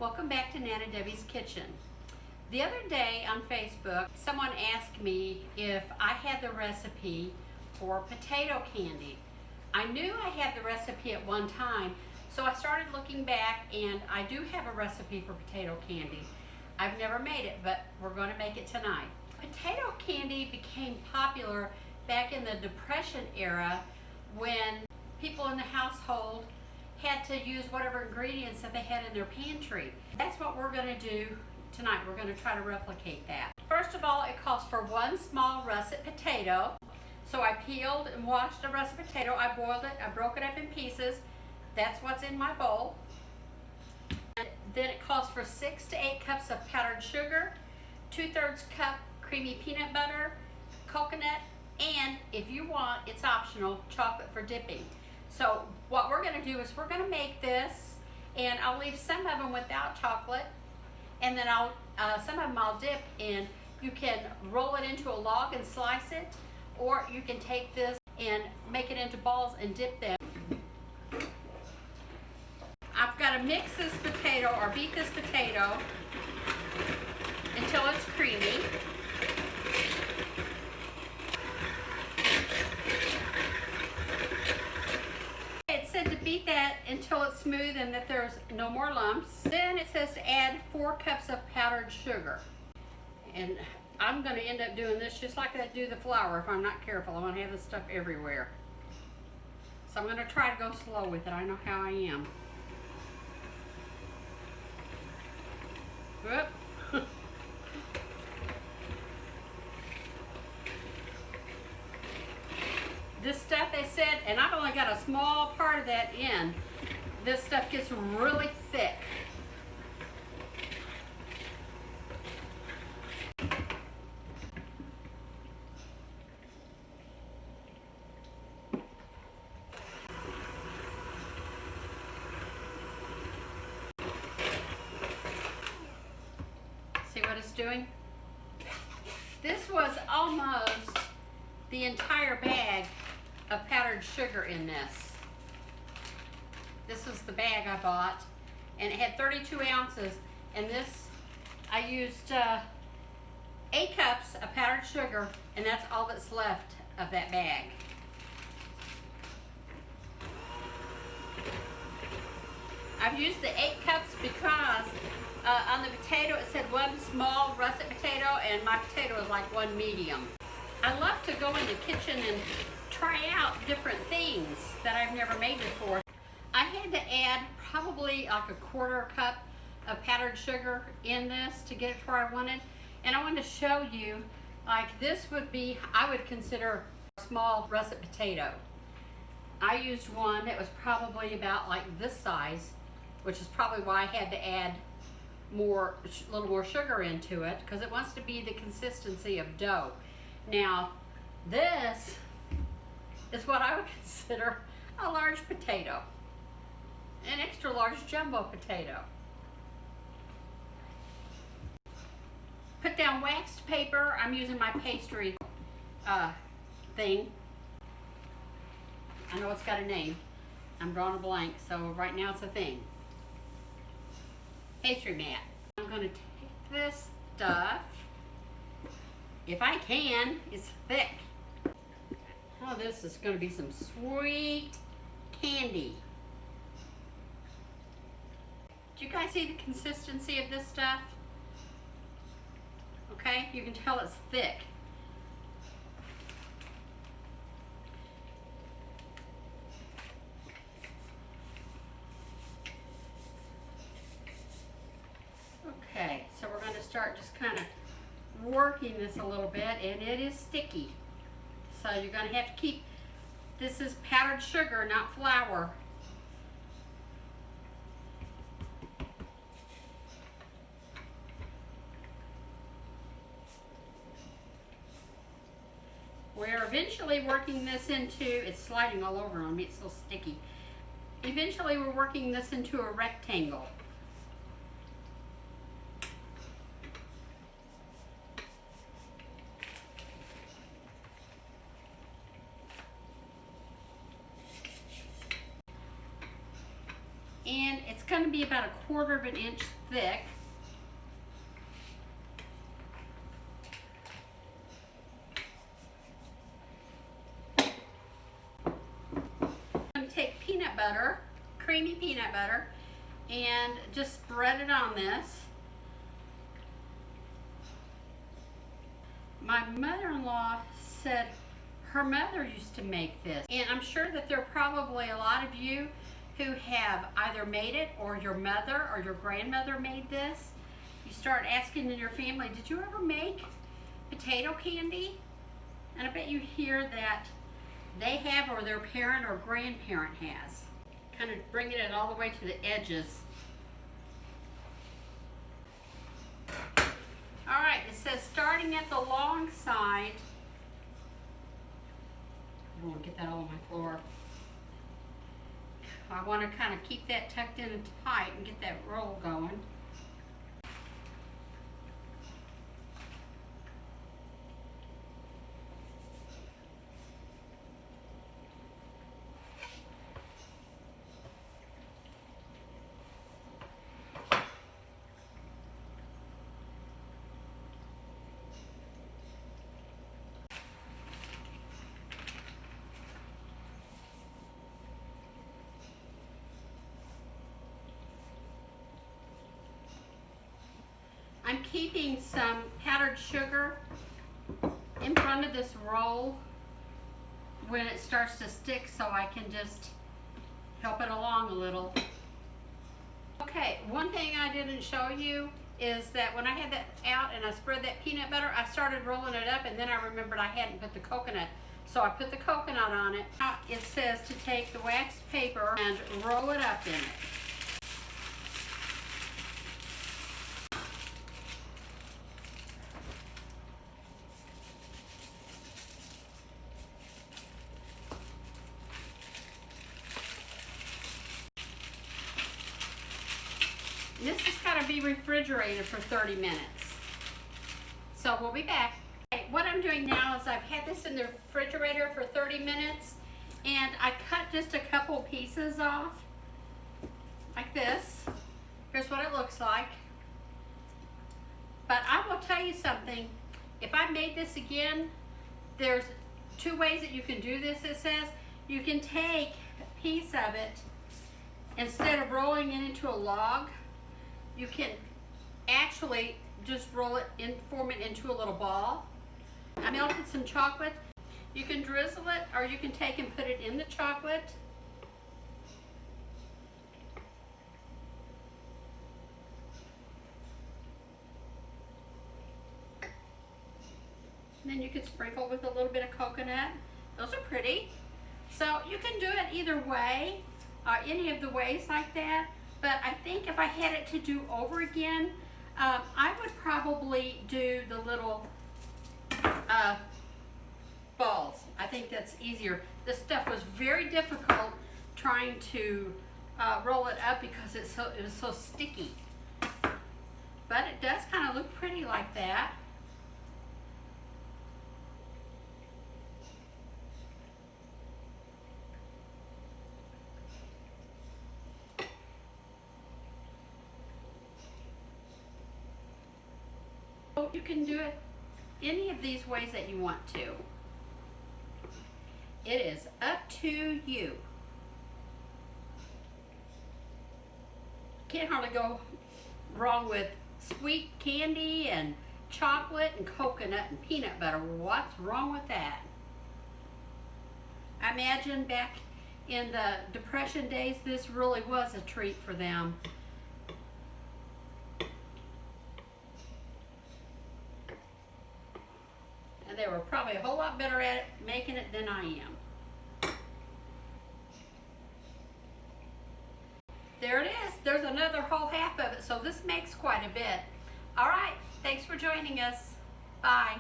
Welcome back to Nana Debbie's Kitchen. The other day on Facebook, someone asked me if I had the recipe for potato candy. I knew I had the recipe at one time, so I started looking back, and I do have a recipe for potato candy. I've never made it, but we're going to make it tonight. Potato candy became popular back in the Depression era when people in the household had to use whatever ingredients that they had in their pantry. That's what we're going to do tonight. We're going to try to replicate that. First of all, it calls for one small russet potato. So I peeled and washed a russet potato. I boiled it. I broke it up in pieces. That's what's in my bowl. And then it calls for 6 to 8 cups of powdered sugar, 2/3 cup creamy peanut butter, coconut, and if you want, it's optional, chocolate for dipping. So what we're going to do is we're going to make this, and I'll leave some of them without chocolate, and then some of them I'll dip in. You can roll it into a log and slice it, or you can take this and make it into balls and dip them. I've got to mix this potato or beat this potato until it's creamy. Beat that until it's smooth and that there's no more lumps. Then it says to add 4 cups of powdered sugar. And I'm going to end up doing this just like I do the flour if I'm not careful. I'm going to have this stuff everywhere. So I'm going to try to go slow with it. I know how I am. Whoop. This stuff, they said, and I've only got a small part of that in, this stuff gets really thick. See what it's doing? This was almost the entire bag of powdered sugar in this. This is the bag I bought, and it had 32 ounces, and this, I used 8 cups of powdered sugar, and that's all that's left of that bag. I've used the 8 cups because on the potato it said 1 small russet potato, and my potato is like 1 medium. I love to go in the kitchen and try out different things that I've never made before. I had to add probably like a 1/4 cup of powdered sugar in this to get it to where I wanted. And I wanted to show you, like this would be, I would consider a small russet potato. I used one that was probably about like this size, which is probably why I had to add a little more sugar into it, because it wants to be the consistency of dough. Now, this is what I would consider a large potato, an extra large jumbo potato. Put down waxed paper. I'm using my pastry thing. I know it's got a name. I'm drawing a blank, so right now it's a thing. Pastry mat. I'm going to take this stuff. If I can, it's thick. Oh, this is going to be some sweet candy. Do you guys see the consistency of this stuff? Okay, you can tell it's thick. Okay, so we're going to start just kind of working this a little bit, and it is sticky. So you're going to have to keep, this is powdered sugar, not flour. We're eventually working this into, it's sliding all over on me, it's so sticky. Eventually we're working this into a rectangle. And it's kind going to be about 1/4 of an inch thick. I'm going to take peanut butter, creamy peanut butter, and just spread it on this. My mother-in-law said her mother used to make this, and I'm sure that there are probably a lot of you who have either made it, or your mother or your grandmother made this. You start asking in your family, did you ever make potato candy? And I bet you hear that they have, or their parent or grandparent has. Kind of bringing it all the way to the edges. All right, it says starting at the long side. I don't want to get that all on my floor. I want to kind of keep that tucked in and tight and get that roll going. I'm keeping some powdered sugar in front of this roll when it starts to stick, so I can just help it along a little. Okay, one thing I didn't show you is that when I had that out and I spread that peanut butter, I started rolling it up, and then I remembered I hadn't put the coconut. So I put the coconut on it. Now it says to take the waxed paper and roll it up in it. This has got to be refrigerated for 30 minutes. So we'll be back. Okay, what I'm doing now is I've had this in the refrigerator for 30 minutes, and I cut just a couple pieces off, like this. Here's what it looks like. But I will tell you something. If I made this again, there's 2 ways that you can do this, it says. You can take a piece of it, instead of rolling it into a log, you can actually just roll it in, form it into a little ball. I melted some chocolate. You can drizzle it, or you can take and put it in the chocolate. And then you can sprinkle with a little bit of coconut. Those are pretty. So you can do it either way, any of the ways like that. But I think if I had it to do over again, I would probably do the little balls. I think that's easier. This stuff was very difficult trying to roll it up because it was so sticky. But it does kind of look pretty like that. You can do it any of these ways that you want to. It is up to you. Can't hardly go wrong with sweet candy and chocolate and coconut and peanut butter. What's wrong with that? I imagine back in the Depression days, this really was a treat for them. They were probably a whole lot better at making it than I am. There it is. There's another whole half of it, so this makes quite a bit. All right, thanks for joining us. Bye.